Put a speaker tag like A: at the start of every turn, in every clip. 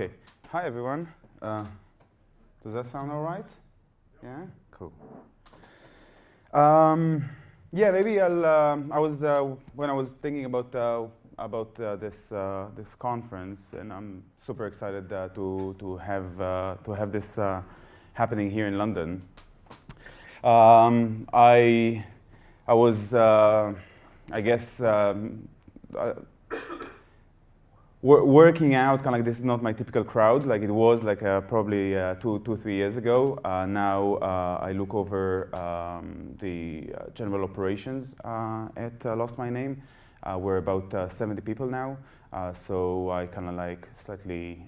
A: Okay. Hi, everyone. Does that sound all right? Yeah? Cool. Yeah, maybe when I was thinking about this conference, and I'm super excited to have this happening here in London. I was, I guess, working out, kind of like this is not my typical crowd, like it was like probably 3 years ago. Now I look over the general operations at LostMy.Name. We're about 70 people now, so I kind of like slightly,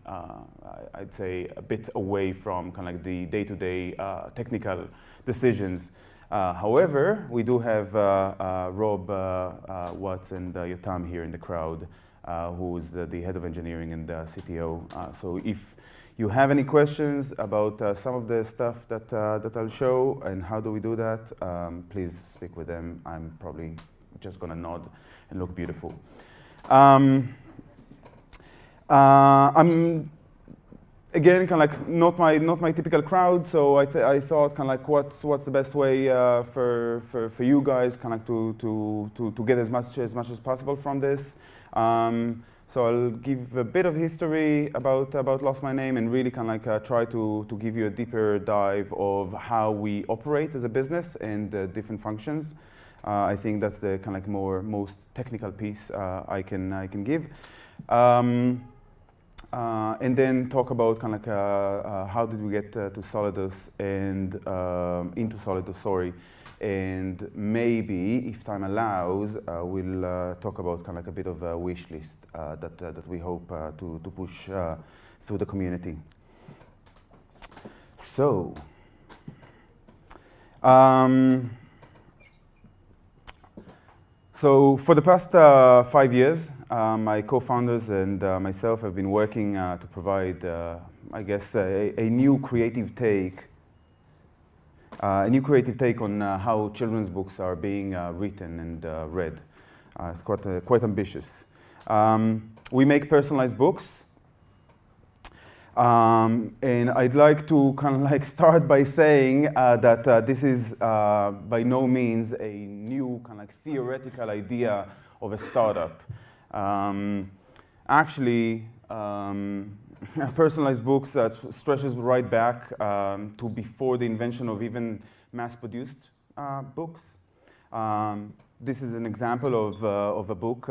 A: I'd say a bit away from kind of like the day-to-day technical decisions. However, we do have Rob Watts and Yotam here in the crowd, who's the head of engineering and CTO. So if you have any questions about some of the stuff that I'll show and how do we do that, please speak with them. I'm probably just gonna nod and look beautiful. I'm again kind of like not my typical crowd, so I thought kind of like what's the best way for you guys kind of to get as much as possible from this. So I'll give a bit of history about LostMy.Name and really kind of like try to give you a deeper dive of how we operate as a business and the different functions. I think that's the kind of like most technical piece I can give. And then talk about kind of like how did we get to Solidus and into Solidus, sorry. And maybe, if time allows, we'll talk about kind of like a bit of a wish list that we hope to push through the community. So, for the past 5 years, my co-founders and myself have been working to provide, I guess, a new creative take on how children's books are being written and read. It's quite ambitious. We make personalized books. And I'd like to kind of like start by saying that this is by no means a new kind of like theoretical idea of a startup. Actually, personalized books stretches right back to before the invention of even mass-produced books. This is an example of a book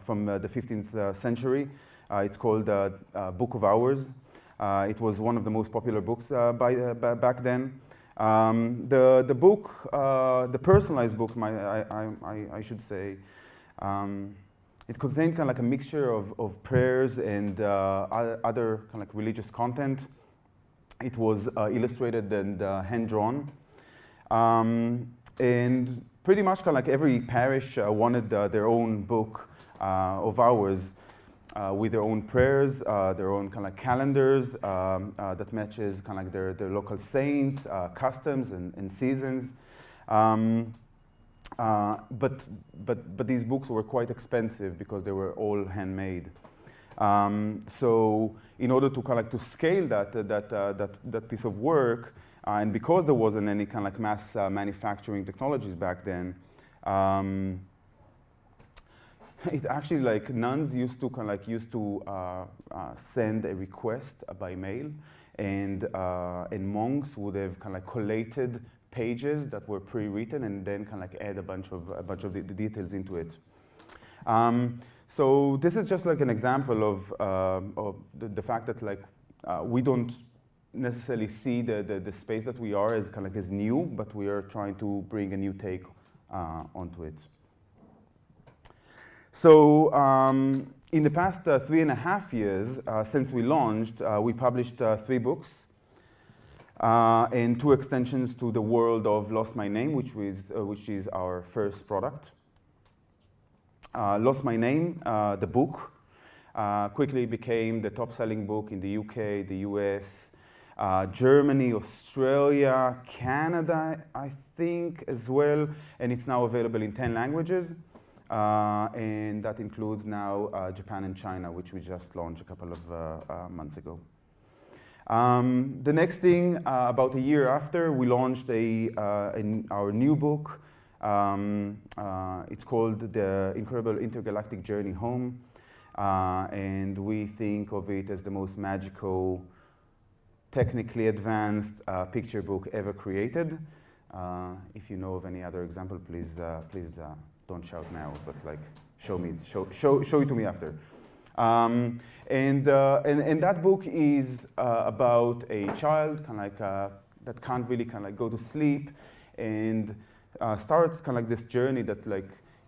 A: from the 15th century. It's called Book of Hours. It was one of the most popular books back then. The book, the personalized book, I should say, it contained kind of like a mixture of prayers and other kind of like religious content. It was illustrated and hand-drawn. And pretty much kind of like every parish wanted their own book of hours with their own prayers, their own kind of like calendars that matches kind of like their local saints, customs and seasons. But these books were quite expensive because they were all handmade. So in order to kind of like to scale that piece of work, and because there wasn't any kind of like mass manufacturing technologies back then, it actually like nuns used to kind of like send a request by mail, and monks would have kind of like collated pages that were pre-written and then kind of like add a bunch of the details into it. So this is just like an example of the fact that like we don't necessarily see the space that we are as kind of like as new, but we are trying to bring a new take onto it. So in the past 3.5 years since we launched, we published 3 books. And 2 extensions to the world of LostMy.Name, which is our first product. LostMy.Name, the book, quickly became the top-selling book in the UK, the US, Germany, Australia, Canada, I think as well, and it's now available in 10 languages. and that includes now Japan and China, which we just launched a couple of months ago. The next thing, about a year after, we launched our new book. It's called The Incredible Intergalactic Journey Home, and we think of it as the most magical, technically advanced picture book ever created. If you know of any other example, please don't shout now, but like show it to me after. And that book is about a child that can't really go to sleep, and starts this journey that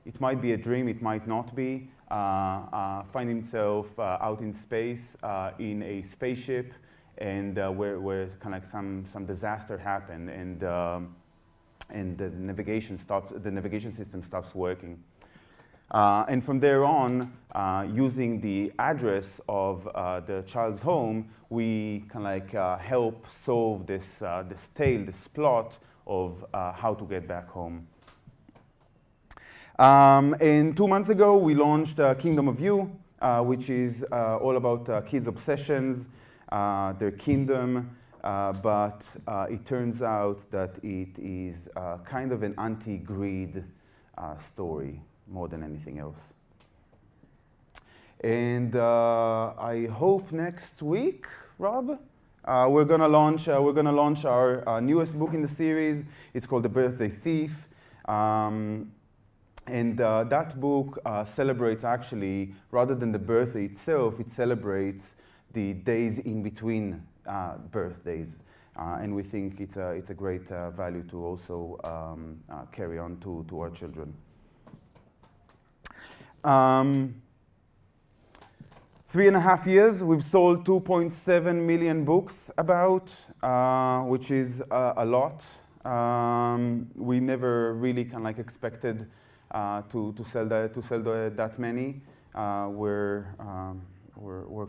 A: it might be a dream, it might not be. Find himself out in space in a spaceship, and where some disaster happened, and the navigation system stops working. And from there on, using the address of the child's home, we help solve this tale, this plot of how to get back home. And 2 months ago, we launched Kingdom of You, which is all about kids' obsessions, their kingdom, but it turns out that it is kind of an anti-greed story more than anything else. And I hope next week, Rob, we're gonna launch our newest book in the series. It's called The Birthday Thief. And that book celebrates, actually, rather than the birthday itself, it celebrates the days in between birthdays. And we think it's a great value to also carry on to our children. 3.5 years, we've sold 2.7 million books which is a lot. We never really expected to sell that many. We're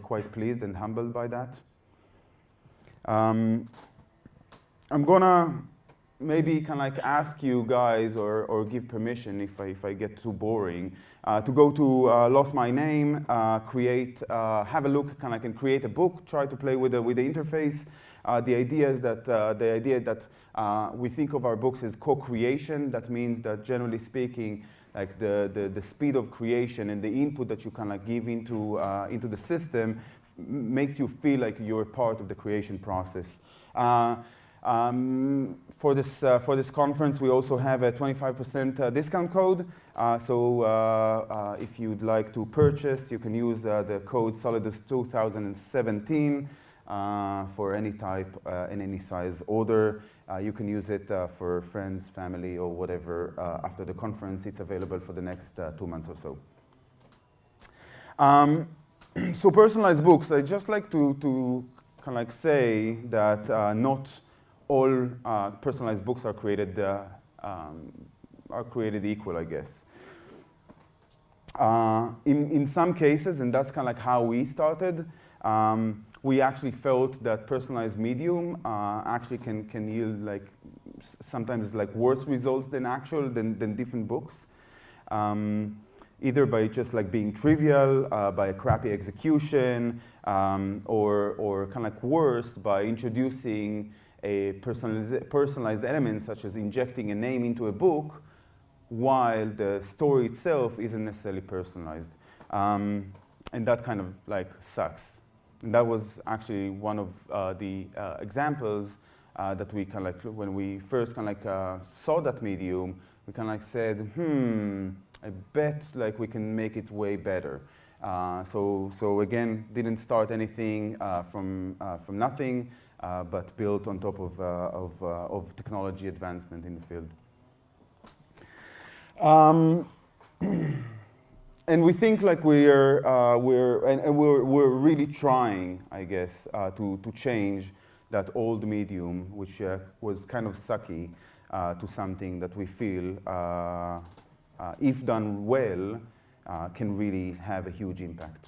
A: quite pleased and humbled by that. I'm gonna maybe ask you guys or give permission if I get too boring to go to LostMy.Name, have a look, and create a book. Try to play with the interface. The idea is that we think of our books as co-creation. That means that, generally speaking, the speed of creation and the input that you give into the system makes you feel like you're part of the creation process. For this conference, we also have a 25% discount code. So if you'd like to purchase, you can use the code Solidus 2017 for any type and any size order. You can use it for friends, family, or whatever after the conference. It's available for the next 2 months or so. So personalized books. I just like to say that not all personalized books are created equal, I guess. In some cases, and that's how we started, we actually felt that personalized medium actually can yield sometimes worse results than different books. Either by just being trivial, by a crappy execution, or worse, by introducing a personalized element, such as injecting a name into a book, while the story itself isn't necessarily personalized. And that sucks. And that was actually one of the examples that we when we first saw that medium, we said, I bet we can make it way better. So again, didn't start anything from nothing, but built on top of technology advancement in the field. And we think we're really trying, I guess, to change that old medium, which was kind of sucky, to something that we feel, if done well, can really have a huge impact.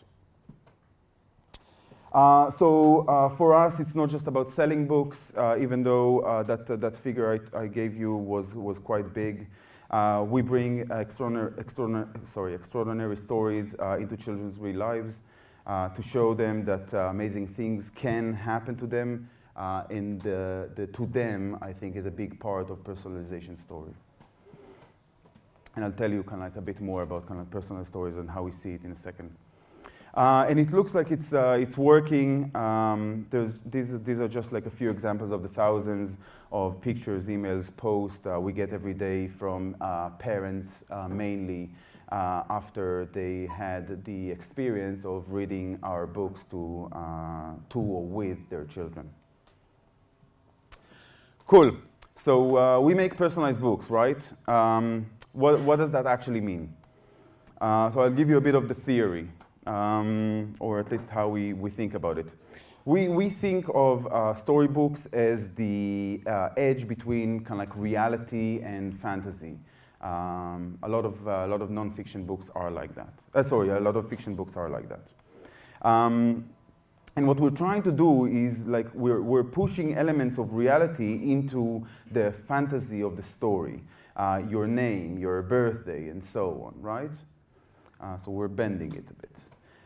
A: So for us, it's not just about selling books, even though that figure I gave you was quite big. We bring extraordinary stories into children's real lives to show them that amazing things can happen to them. And the to them, I think, is a big part of personalization story. And I'll tell you kind of like a bit more about kind of personal stories and how we see it in a second. And it looks like it's working. These are just like a few examples of the thousands of pictures, emails, posts we get every day from parents, mainly after they had the experience of reading our books to or with their children. Cool. So we make personalized books, right? What does that actually mean? So I'll give you a bit of the theory. Or at least how we think about it. We think of storybooks as the edge between kind of like reality and fantasy. A lot of non-fiction books are like that. A lot of fiction books are like that. And what we're trying to do is like we're pushing elements of reality into the fantasy of the story. Your name, your birthday, and so on, right? So we're bending it a bit.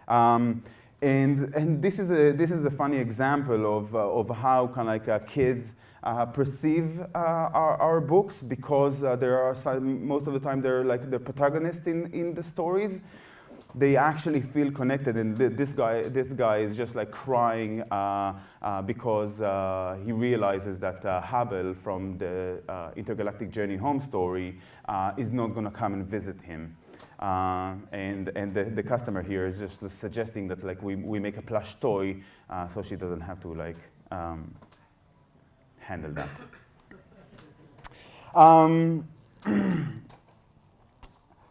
A: And this is a funny example of how kind of like kids perceive our books, because there are most of the time they're like the protagonists in the stories. They actually feel connected, and this guy is just like crying because he realizes that Hubble from the Intergalactic Journey Home story is not going to come and visit him. And the customer here is just suggesting that like we make a plush toy so she doesn't have to like handle that.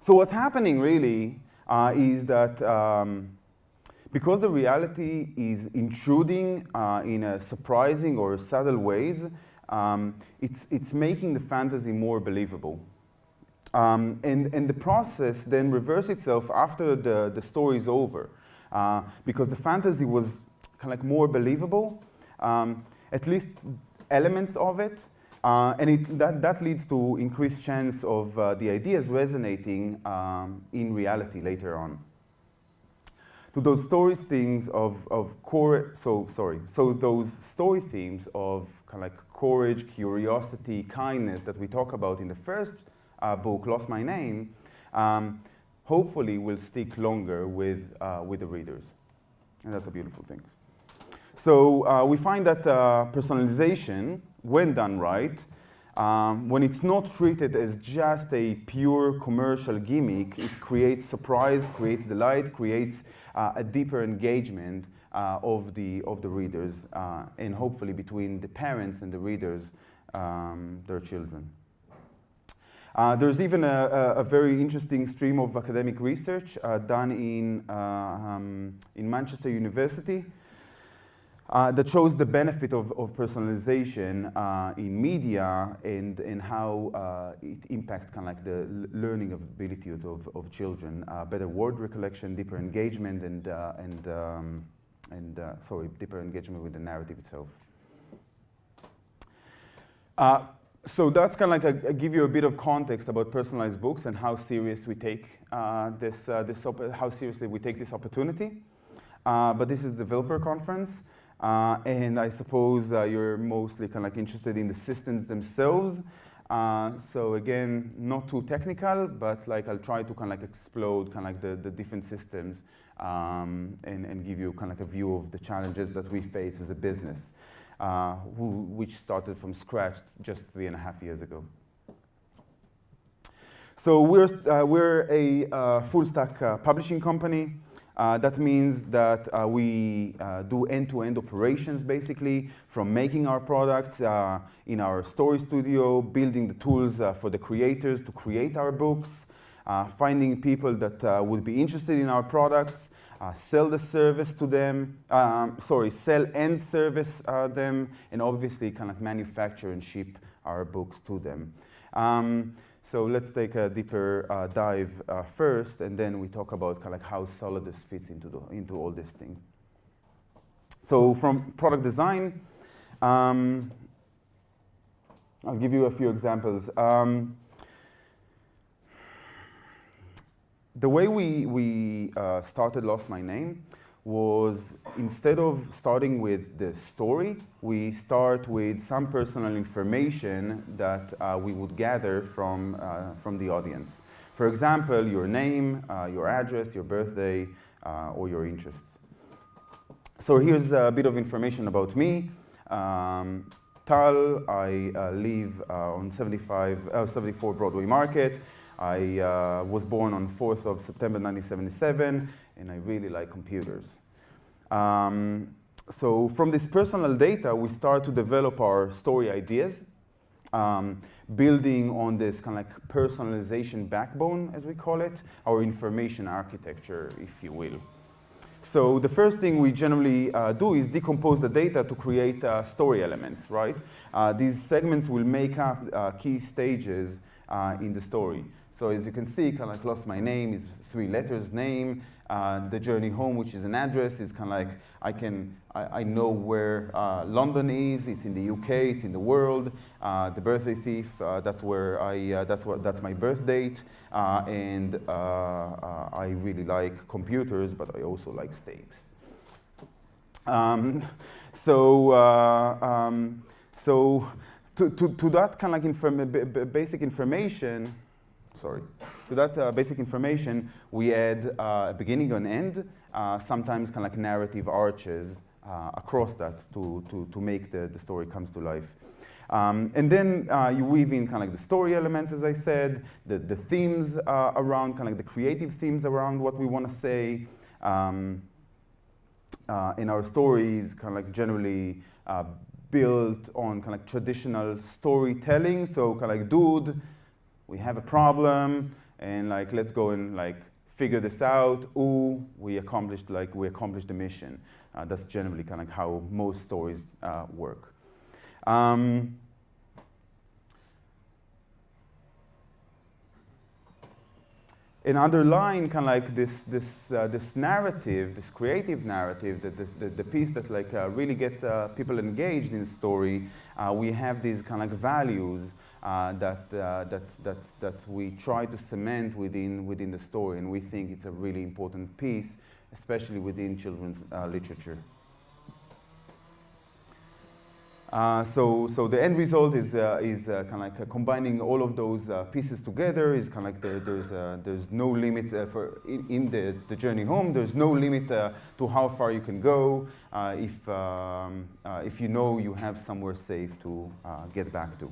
A: So what's happening really is that because the reality is intruding in a surprising or subtle ways, it's making the fantasy more believable. And the process then reverses itself after the story is over, because the fantasy was kind of like more believable, at least elements of it, and that leads to increased chance of the ideas resonating in reality later on. To those story themes of those story themes of kind of like courage, curiosity, kindness that we talk about in the first book, LostMy.Name, hopefully will stick longer with the readers. And that's a beautiful thing. So we find that personalization, when done right, when it's not treated as just a pure commercial gimmick, it creates surprise, creates delight, creates a deeper engagement of the readers, and hopefully between the parents and the readers, their children. There's even a very interesting stream of academic research done in Manchester University that shows the benefit of personalization in media and how it impacts kind of like the learning ability of children. Better word recollection, deeper engagement, deeper engagement with the narrative itself. So that's kind of like give you a bit of context about personalized books and how serious we take how seriously we take this opportunity. But this is the developer conference, and I suppose you're mostly kind of like interested in the systems themselves. So again, not too technical, but like I'll try to kind of like explode kind of like the different systems and give you kind of like a view of the challenges that we face as a business. Which started from scratch just 3.5 years ago. So we're a full-stack publishing company. That means that we do end-to-end operations, basically, from making our products in our story studio, building the tools for the creators to create our books, finding people that would be interested in our products, sell the service to them, sell and service them, and obviously kind of manufacture and ship our books to them. So let's take a deeper dive first, and then we talk about kind of like how Solidus fits into all this thing. So from product design, I'll give you a few examples. the way we started LostMy.Name was, instead of starting with the story, we start with some personal information that we would gather from the audience. For example, your name, your address, your birthday, or your interests. So here's a bit of information about me. Tal, I live on 74 Broadway Market. I was born on 4th of September 1977, and I really like computers. So from this personal data, we start to develop our story ideas, building on this kind of like personalization backbone, as we call it, our information architecture, if you will. So the first thing we generally do is decompose the data to create story elements, right? These segments will make up key stages in the story. So as you can see, kind of like LostMy.Name is 3 letters, name. The journey home, which is an address, is kind of like I know where London is. It's in the UK. It's in the world. The birthday thief. That's where that's my birth date. And I really like computers, but I also like steaks. So to that kind of like basic information. Sorry. To that basic information, we add a beginning and end, sometimes kind of like narrative arches across that to make the story comes to life. And then you weave in kind of like the story elements, as I said, the themes around, kind of like the creative themes around what we want to say. In our stories, kind of like generally built on kind of like traditional storytelling. So kind of like, dude, we have a problem, and like let's go and like figure this out. Ooh, we accomplished the mission. That's generally kind of like how most stories work. And underlying kind of like this narrative, this creative narrative, the piece that like really gets people engaged in the story, we have these kind of like values that we try to cement within the story, and we think it's a really important piece, especially within children's literature. So the end result is kind of like combining all of those pieces together. Is kind of like there's no limit in the journey home. There's no limit to how far you can go if you know you have somewhere safe to get back to.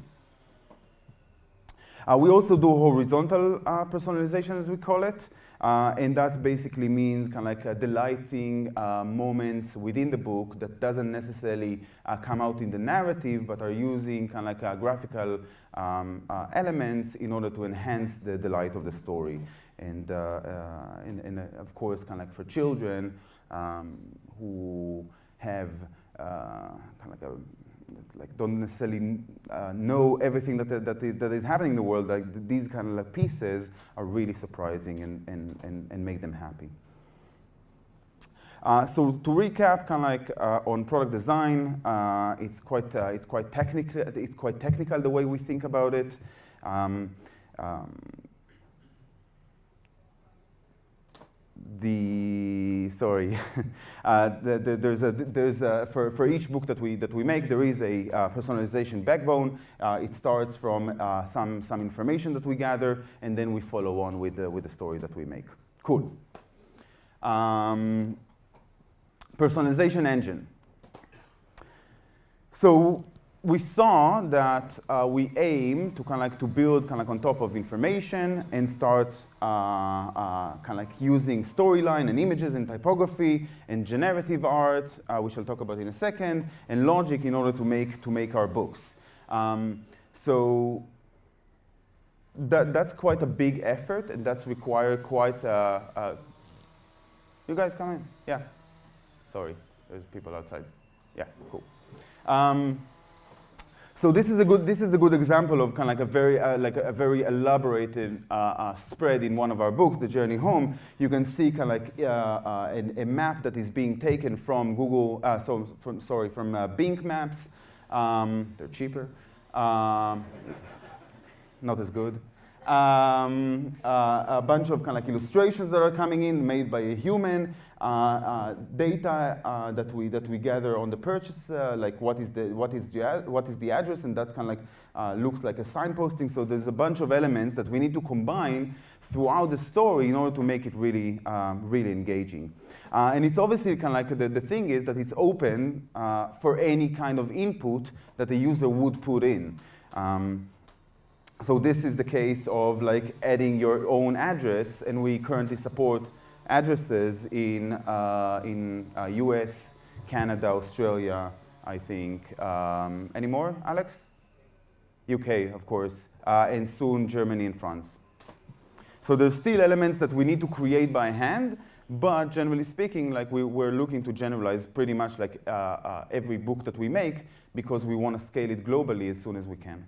A: We also do horizontal personalization, as we call it, and that basically means kind of like delighting moments within the book that doesn't necessarily come out in the narrative, but are using kind of like graphical elements in order to enhance the delight of the story. And of course, kind of like for children who have kind of like don't necessarily know everything that is happening in the world, like these kind of like pieces are really surprising and make them happy. So to recap, kind of like on product design, it's quite technical. It's quite technical the way we think about it. For each book that we make, there is a personalization backbone. It starts from some information that we gather, and then we follow on with the story that we make. Cool. Personalization engine. So we saw that we aim to kind of like to build kind of like on top of information and start kind of like using storyline and images and typography and generative art, which I'll talk about in a second, and logic in order to make our books. So that's quite a big effort, and that's required quite. You guys come in? Yeah. Sorry, there's people outside. Yeah, cool. So this is a good example of kind of like a very elaborated spread in one of our books, The Journey Home. You can see kind of like a map that is being taken from Google, from Bing Maps. They're cheaper, not as good. A bunch of kind of like illustrations that are coming in, made by a human. Data that we gather on the purchase, like what is the address, and that's kind of like looks like a signposting. So there's a bunch of elements that we need to combine throughout the story in order to make it really really engaging. And it's obviously kind of like the thing is that it's open for any kind of input that the user would put in. So this is the case of like adding your own address, and we currently support addresses in US, Canada, Australia, I think. Any more, Alex? UK, of course, and soon Germany and France. So there's still elements that we need to create by hand, but generally speaking, like we're looking to generalize pretty much like every book that we make, because we want to scale it globally as soon as we can.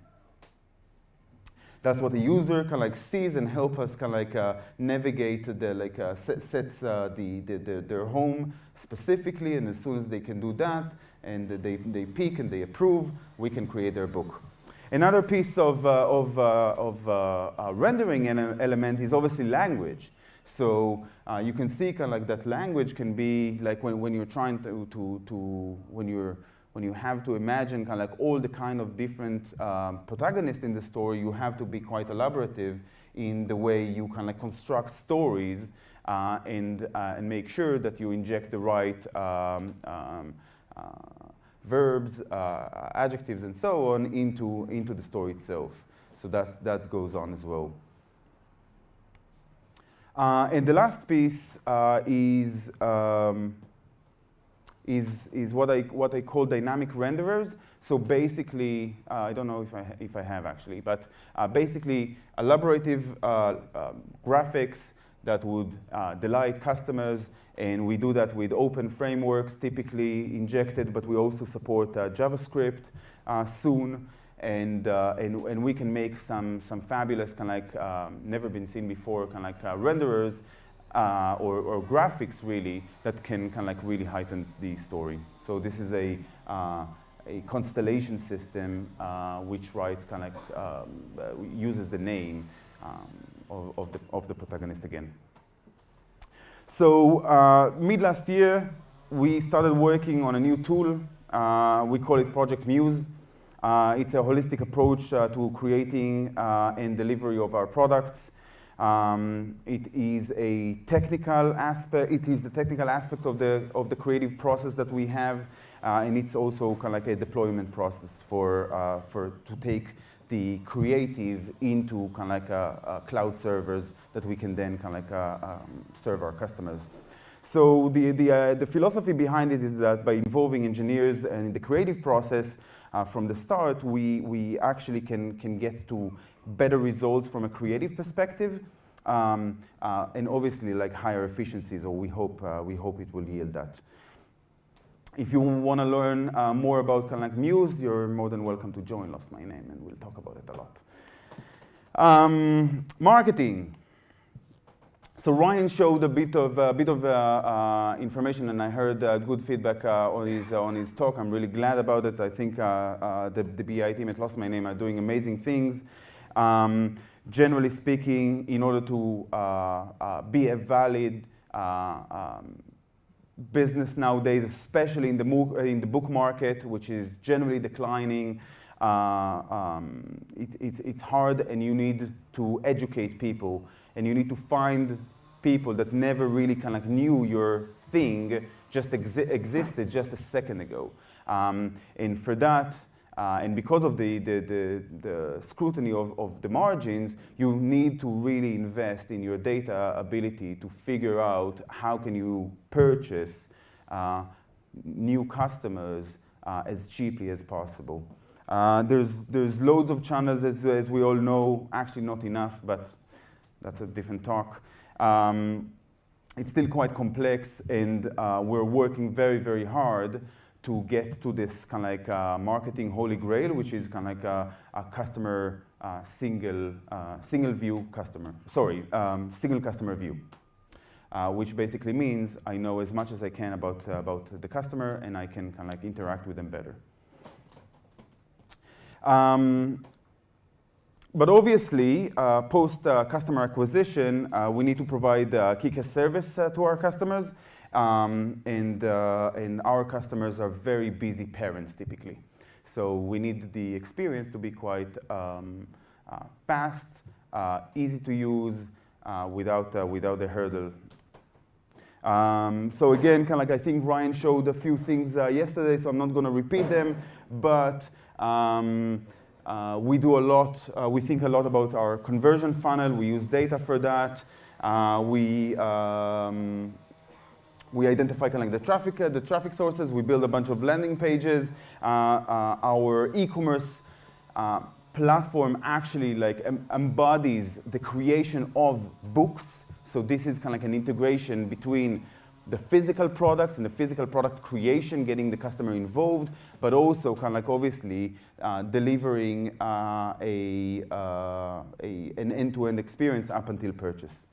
A: That's what the user kind of like sees and help us kind of like navigate the like sets their home specifically, and as soon as they can do that and they pick and they approve, we can create their book. Another piece of rendering element is obviously language. So you can see kind of like that language can be like when you're trying when you have to imagine kind of like all the kind of different protagonists in the story, you have to be quite elaborative in the way you kind of like construct stories and make sure that you inject the right verbs, adjectives, and so on into the story itself. So that goes on as well. And the last piece is what I call dynamic renderers. So basically, I don't know if I have actually, but basically elaborative graphics that would delight customers, and we do that with open frameworks, typically injected, but we also support JavaScript soon, and we can make some fabulous kind of like never been seen before kind of like renderers. Or graphics really that can kind of like really heighten the story. So this is a constellation system which writes kind of like uses the name of the protagonist again. So mid last year we started working on a new tool. We call it Project MUSE. It's a holistic approach to creating and delivery of our products. It is a technical aspect. It is the technical aspect of the creative process that we have, and it's also kind of like a deployment process to take the creative into kind of like cloud servers that we can then kind of like serve our customers. So the philosophy behind it is that by involving engineers in the creative process from the start, we actually can get to better results from a creative perspective, and obviously like higher efficiencies, or we hope it will yield that. If you want to learn more about kind of like MUSE, you're more than welcome to join LostMy.Name, and we'll talk about it a lot. Marketing. So Ryan showed a bit of information, and I heard good feedback on his talk. I'm really glad about it. I think the BI team at LostMy.Name are doing amazing things. Generally speaking, in order to be a valid business nowadays, especially in the book market, which is generally declining, it's hard, and you need to educate people, and you need to find people that never really kind of knew your thing just existed just a second ago. And for that, and because of the scrutiny of the margins, you need to really invest in your data ability to figure out how can you purchase new customers as cheaply as possible. There's loads of channels, as we all know, actually not enough, but that's a different talk. It's still quite complex, and we're working very, very hard to get to this kind of like marketing holy grail, which is kind of like a customer single view customer. Sorry, single customer view, which basically means I know as much as I can about the customer, and I can kind of like interact with them better. But obviously, post-customer acquisition, we need to provide KeyCast service to our customers. And our customers are very busy parents, typically. So we need the experience to be quite fast, easy to use, without a hurdle. So again, kind of like I think Ryan showed a few things yesterday, so I'm not going to repeat them. But we do a lot. We think a lot about our conversion funnel. We use data for that. We identify kind of like the traffic sources. We build a bunch of landing pages. Our e-commerce platform actually like embodies the creation of books. So this is kind of like an integration between the physical products and the physical product creation, getting the customer involved, but also kind of like obviously delivering an end-to-end experience up until purchase.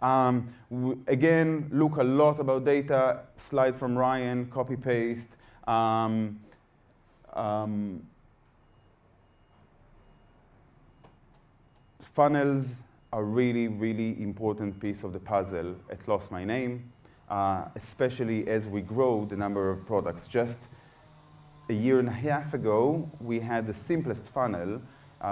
A: Again, look a lot about data, slide from Ryan, copy paste. Funnels are really, really important piece of the puzzle at LostMy.Name, especially as we grow the number of products. Just a year and a half ago, we had the simplest funnel.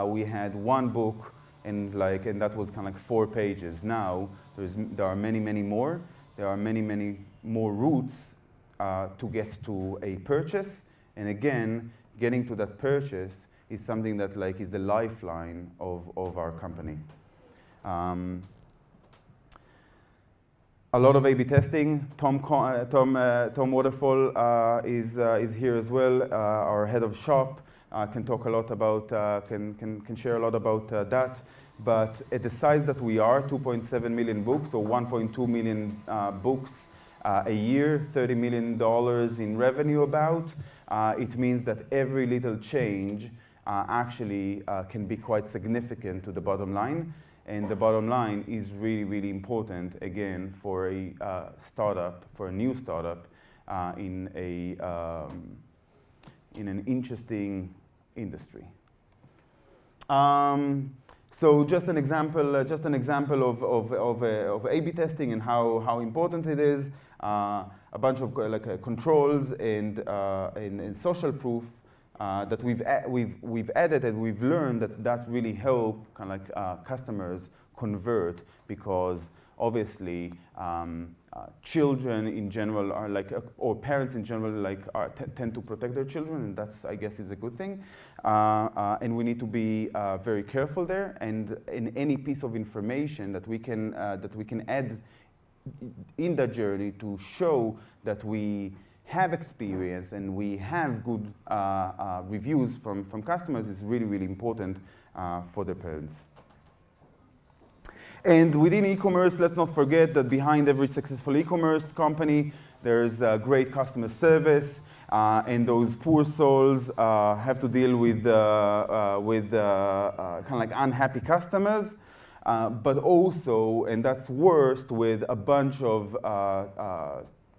A: We had one book, and that was kind of like 4 pages. Now there are many, many more. There are many, many more routes to get to a purchase. And again, getting to that purchase is something that like is the lifeline of our company. A lot of A/B testing. Tom Waterfall is here as well. Our head of shop can talk a lot about, can share a lot about that. But at the size that we are, 2.7 million books, or 1.2 million books a year, $30 million in revenue about, it means that every little change actually can be quite significant to the bottom line. And the bottom line is really, really important, again, for a startup, for a new startup in an interesting industry. So just an example of A/B testing and how important it is. A bunch of controls and social proof that we've added, and we've learned that really help kind of like customers convert, because obviously children in general are like, or parents in general like tend to protect their children, and that's, I guess, is a good thing. And we need to be very careful there. And in any piece of information that we can add in that journey to show that we have experience and we have good reviews from customers is really, really important for the parents. And within e-commerce, let's not forget that behind every successful e-commerce company, there's great customer service, and those poor souls have to deal with kind of like unhappy customers, but also, and that's worst, with a bunch of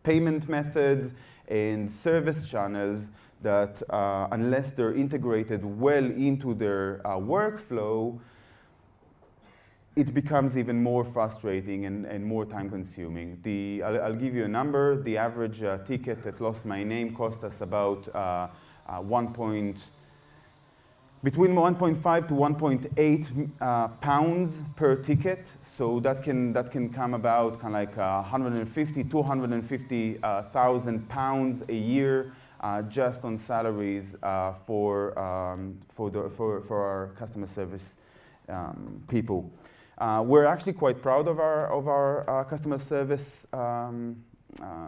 A: payment methods and service channels that, unless they're integrated well into their workflow, it becomes even more frustrating and more time-consuming. I'll give you a number. The average ticket at LostMy.Name cost us about between 1.5 to 1.8 pounds per ticket. So that can come about kind of like 150, 250,000 pounds a year just on salaries for our customer service people. We're actually quite proud of our customer service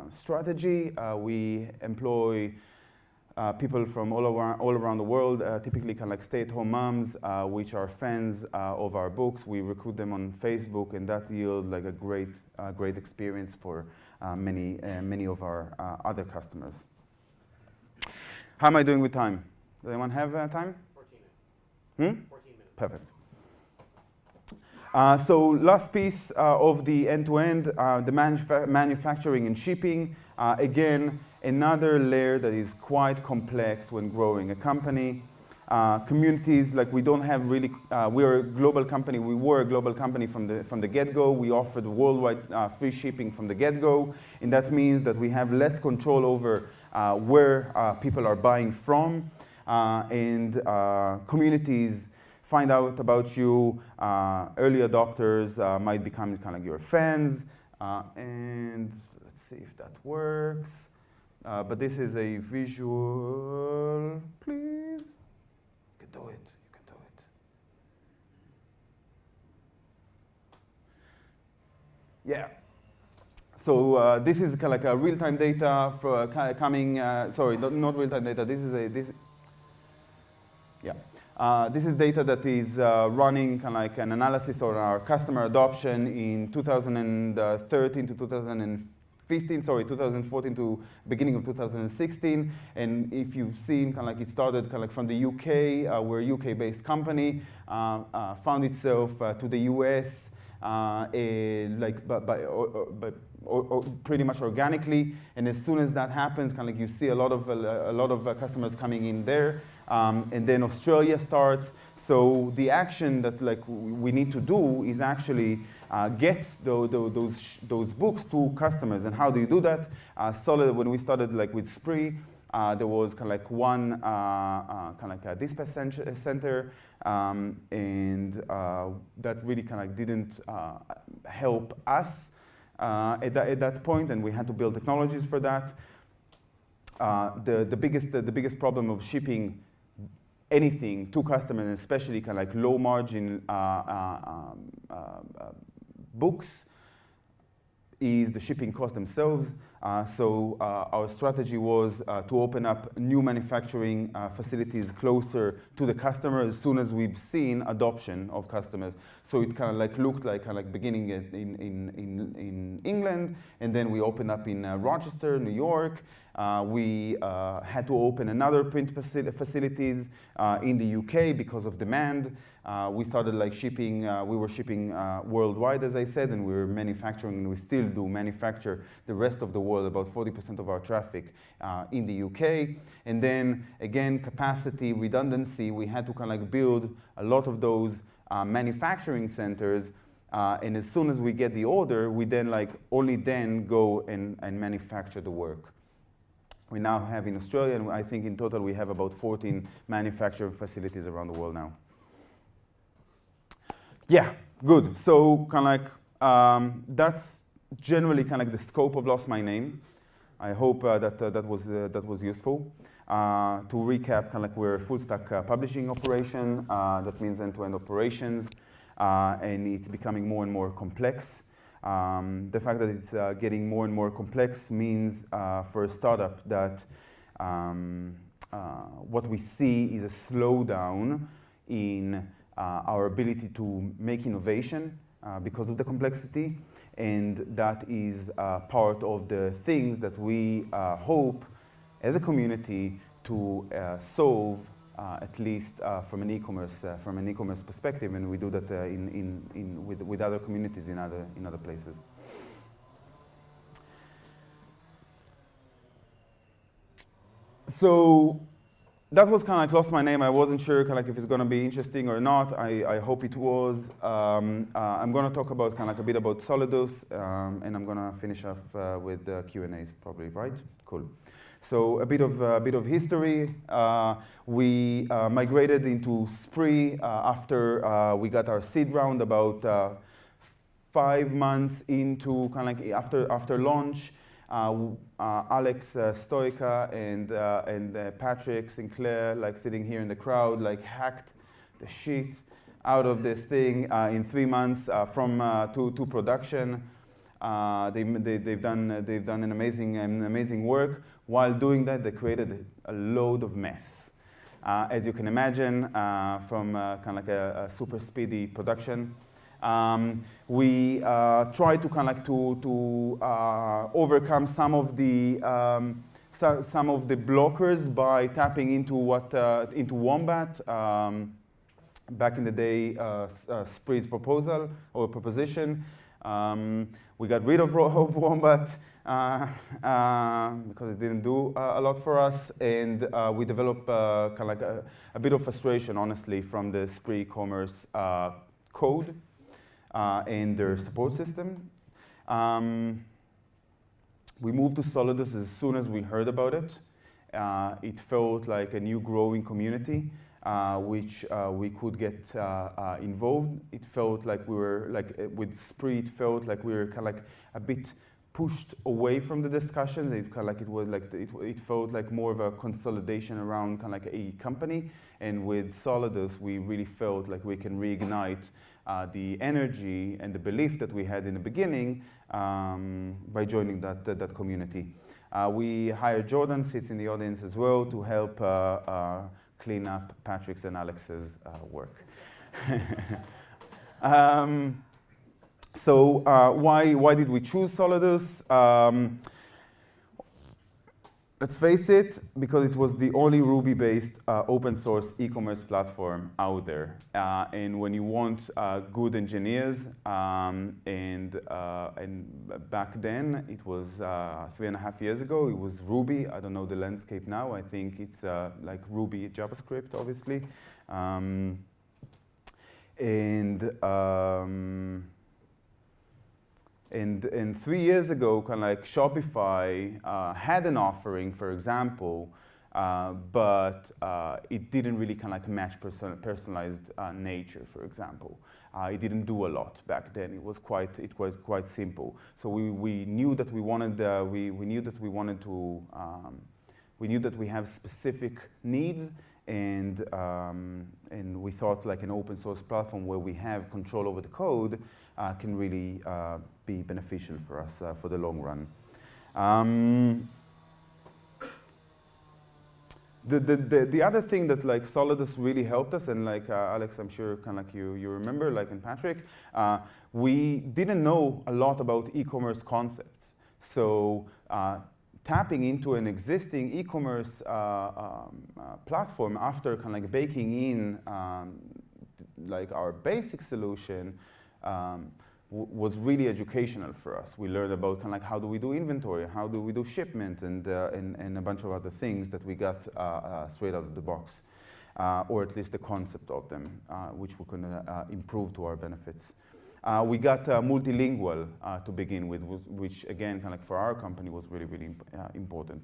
A: strategy. We employ people from all around the world, typically kind of like stay-at-home moms, which are fans of our books. We recruit them on Facebook, and that yields like a great experience for many of our other customers. How am I doing with time? Does anyone have time?
B: 14 minutes. 14 minutes.
A: Perfect. So last piece of the end-to-end, the manufacturing and shipping. Again, another layer that is quite complex when growing a company. Communities, like we don't have really, we're a global company. We were a global company from the get-go. We offered worldwide free shipping from the get-go, and that means that we have less control over where people are buying from, and communities find out about you. Early adopters might become kind of like your fans, and let's see if that works. But this is a visual, please. You can do it, you can do it. Yeah. So this is kind of like a real-time data for coming, sorry, not real-time data, this is data that is running kind of like an analysis on our customer adoption in 2013 to 2014 to beginning of 2016. And if you've seen, kind of like it started kind of like from the UK, we're a UK-based company, found itself to the US, pretty much organically. And as soon as that happens, kind of like you see a lot of customers coming in there. And then Australia starts. So the action that like we need to do is actually get those books to customers. And how do you do that? Solid, when we started like with Spree, there was kind of like one kind of like a dispatch center, and that really kind of like didn't help us at that point, and we had to build technologies for that. The biggest problem of shipping anything to customers, and especially kind of like low margin books, is the shipping costs themselves. So our strategy was to open up new manufacturing facilities closer to the customer as soon as we've seen adoption of customers. So it kind of like looked like kind of like beginning in England, and then we opened up in Rochester, New York. We had to open another print facilities in the UK because of demand. We started like shipping, we were shipping worldwide, as I said, and we were manufacturing, and we still do manufacture the rest of the world, about 40% of our traffic in the UK. And then again, capacity, redundancy, we had to kind of like build a lot of those manufacturing centers. And as soon as we get the order, we then like only then go and manufacture the work. We now have in Australia, and I think in total we have about 14 manufacturing facilities around the world now. Yeah, good. So kind of like that's generally kind of like the scope of LostMy.Name. I hope that was useful. To recap, kind of like we're a full stack publishing operation. That means end-to-end operations, and it's becoming more and more complex. The fact that it's getting more and more complex means for a startup that what we see is a slowdown in our ability to make innovation because of the complexity, and that is part of the things that we hope as a community to solve, at least from an e-commerce perspective, and we do that with other communities in other places. So that was kind of like LostMy.Name. I wasn't sure kind of like if it's going to be interesting or not. I hope it was. I'm going to talk about kind of like a bit about Solidus, and I'm going to finish off with Q&As probably, right? Cool. So a bit of history. We migrated into Spree after we got our seed round, about 5 months into kind of like after launch. Alex Stoica and Patrick Sinclair, like sitting here in the crowd, like hacked the shit out of this thing in 3 months to production. They've done an amazing work. While doing that, they created a load of mess. As you can imagine, from kind of like a super speedy production. We try to kind of like to overcome some of the blockers by tapping into Wombat. Back in the day, Spree's proposition. We got rid of Wombat because it didn't do a lot for us, and we developed kind of like a bit of frustration, honestly, from the Spree e-commerce code and their support system. We moved to Solidus as soon as we heard about it. It felt like a new growing community, which we could get involved. It felt like we were, like with Spree, it felt like we were kind of like a bit pushed away from the discussions. It kind of like it was like it felt like more of a consolidation around kind of like a company. And with Solidus, we really felt like we can reignite the energy and the belief that we had in the beginning by joining that community. We hired Jordan, sits in the audience as well, to help clean up Patrick's and Alex's work. So why did we choose Solidus? Let's face it, because it was the only Ruby-based open source e-commerce platform out there. And when you want good engineers, and back then, it was 3.5 years ago, it was Ruby. I don't know the landscape now. I think it's like Ruby JavaScript, obviously. And 3 years ago, kind of like Shopify had an offering, for example, but it didn't really kind of like match personalized nature, for example. It didn't do a lot back then. It was quite simple. So we knew that we wanted we have specific needs, and we thought like an open source platform where we have control over the code can really be beneficial for us for the long run. The other thing that like Solidus really helped us, and like Alex, I'm sure kind of like you remember, like in Patrick, we didn't know a lot about e-commerce concepts. So tapping into an existing e-commerce platform after kind of like baking in like our basic solution was really educational for us. We learned about kind of like how do we do inventory, how do we do shipment, and a bunch of other things that we got straight out of the box, or at least the concept of them, which we can improve to our benefits. We got multilingual to begin with, which again, kind of like for our company was really, really important.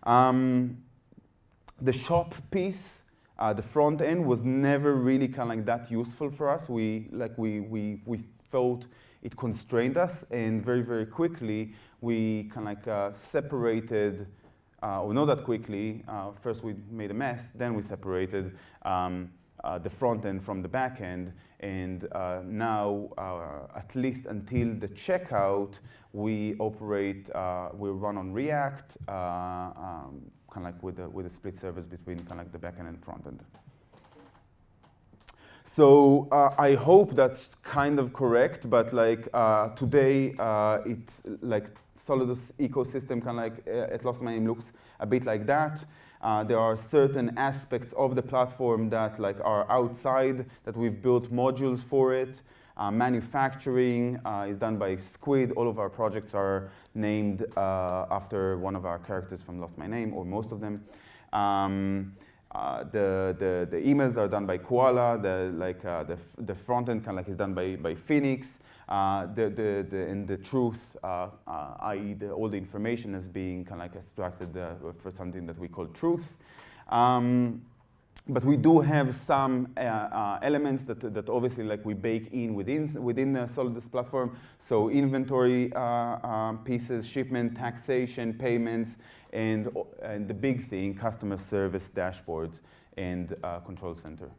A: The shop piece, the front end was never really kind of like that useful for us. We felt it constrained us, and very, very quickly we kind of like separated, or not that quickly, first we made a mess, then we separated the front end from the back end, and now, at least until the checkout, we run on React, kind of like with a split service between kind of like the back end and front end. So I hope that's kind of correct, but like today, like Solidus ecosystem kind of like at LostMy.Name looks a bit like that. There are certain aspects of the platform that like are outside, that we've built modules for it. Manufacturing is done by Squid. All of our projects are named after one of our characters from LostMy.Name, or most of them. The emails are done by Koala. The front end kind of like is done by Phoenix. And the truth, i.e. all the information is being kind of like extracted for something that we call truth. But we do have some elements that obviously like we bake in within the Solidus platform. So inventory pieces, shipment, taxation, payments, and the big thing, customer service dashboards and control center.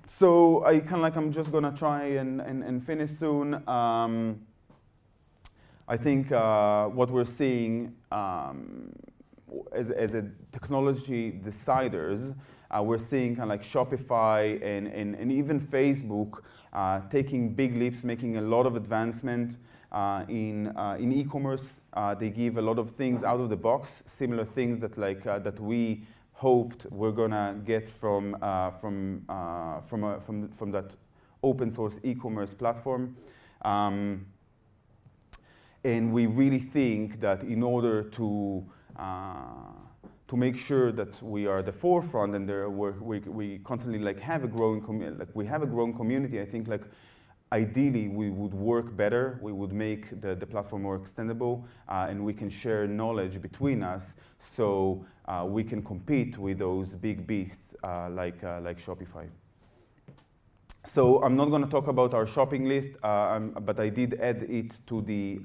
A: So I kind of like, I'm just gonna try and finish soon. I think what we're seeing as a technology deciders, we're seeing kind of like Shopify and even Facebook taking big leaps, making a lot of advancement in e-commerce. They give a lot of things out of the box, similar things that like that we hoped we're gonna get from that open source e-commerce platform. And we really think that in order to make sure that we are at the forefront and we constantly like have a growing community, I think like ideally we would work better, we would make the platform more extendable, and we can share knowledge between us so we can compete with those big beasts like Shopify. So I'm not going to talk about our shopping list, but I did add it to the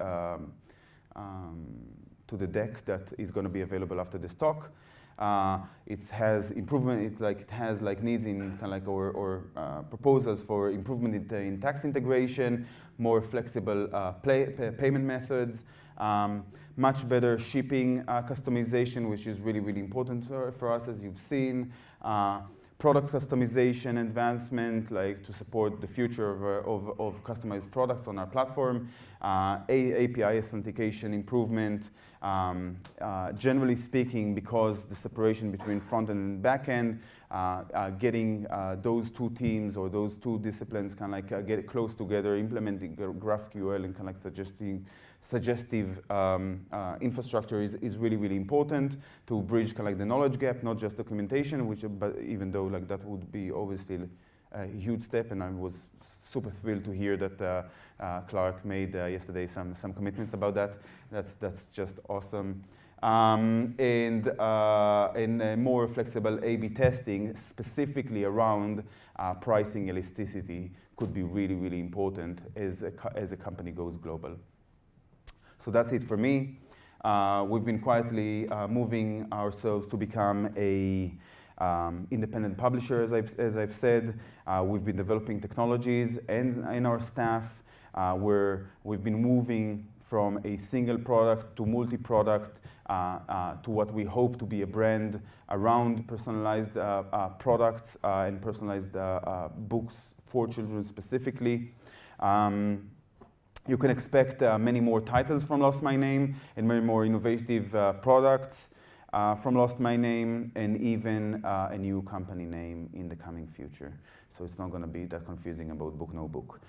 A: deck that is going to be available after this talk. It has improvement. It has like needs in kind of like or proposals for improvement in tax integration, more flexible payment methods, much better shipping customization, which is really important for us, as you've seen. Product customization advancement, like to support the future of customized products on our platform, API authentication improvement. Generally speaking, because the separation between front end and back end, getting those two teams or those two disciplines kind of like get close together, implementing GraphQL and kind of like suggestive infrastructure is really important to bridge kind of like the knowledge gap, not just documentation, but even though like that would be obviously a huge step, and I was super thrilled to hear that Clark made yesterday some commitments about that. That's just awesome. And more flexible A/B testing, specifically around pricing elasticity, could be really important as a company goes global. So that's it for me. We've been quietly moving ourselves to become a independent publisher, as I've said. We've been developing technologies and in our staff where we've been moving from a single product to multi-product to what we hope to be a brand around personalized products and personalized books for children specifically. You can expect many more titles from LostMy.Name and many more innovative products from LostMy.Name, and even a new company name in the coming future. So it's not going to be that confusing about book, no book.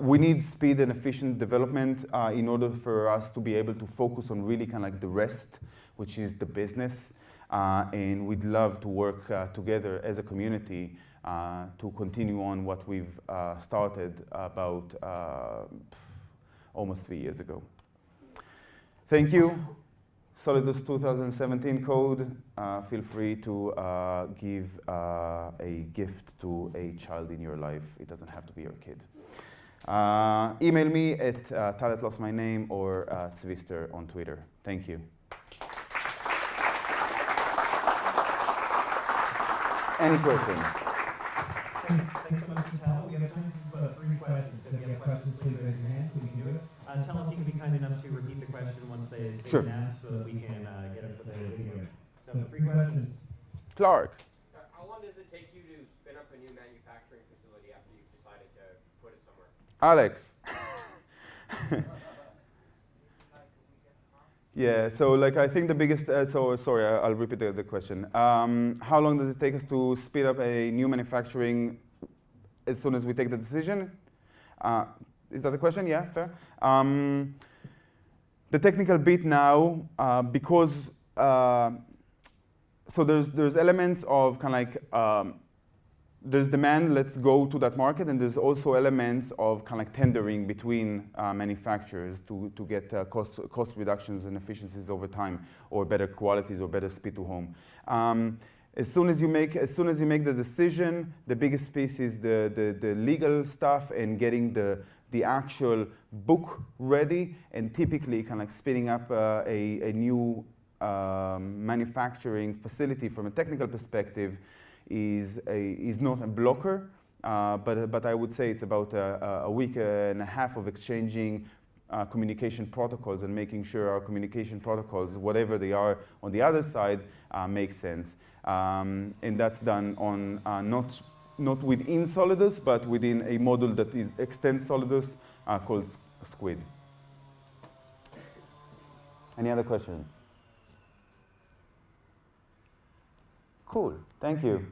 A: We need speed and efficient development in order for us to be able to focus on really kind of like the rest, which is the business. And we'd love to work together as a community to continue on what we've started about almost 3 years ago. Thank you. Solidus 2017 code. Feel free to give a gift to a child in your life. It doesn't have to be your kid. Email me at LostMy.Name or Zwister on Twitter. Thank you. Any questions?
C: Thanks so much, Tal. We have time for 3 questions. So if you have questions, please raise your hand so we can do it. Tell if you can be kind enough to repeat the question once they've been asked so that we can get it for the video. So 3 questions.
A: Clark.
B: How long does it take you to spin up a new manufacturing facility after you've decided to put it somewhere?
A: Alex. Yeah, so like I think the biggest, sorry, I'll repeat the question. How long does it take us to speed up a new manufacturing as soon as we take the decision? Is that the question? Yeah, fair. The technical bit now, because, so there's elements of kind of like, there's demand, let's go to that market, and there's also elements of kind of like tendering between manufacturers to get cost reductions and efficiencies over time, or better qualities, or better speed to home. As soon as you make the decision, the biggest piece is the legal stuff and getting the actual book ready, and typically kind of like spinning up a new manufacturing facility from a technical perspective is not a blocker, but I would say it's about a week and a half of exchanging communication protocols and making sure our communication protocols, whatever they are on the other side, make sense. And that's done on not within Solidus, but within a model that extends Solidus called Squid. Any other questions? Cool. Thank you.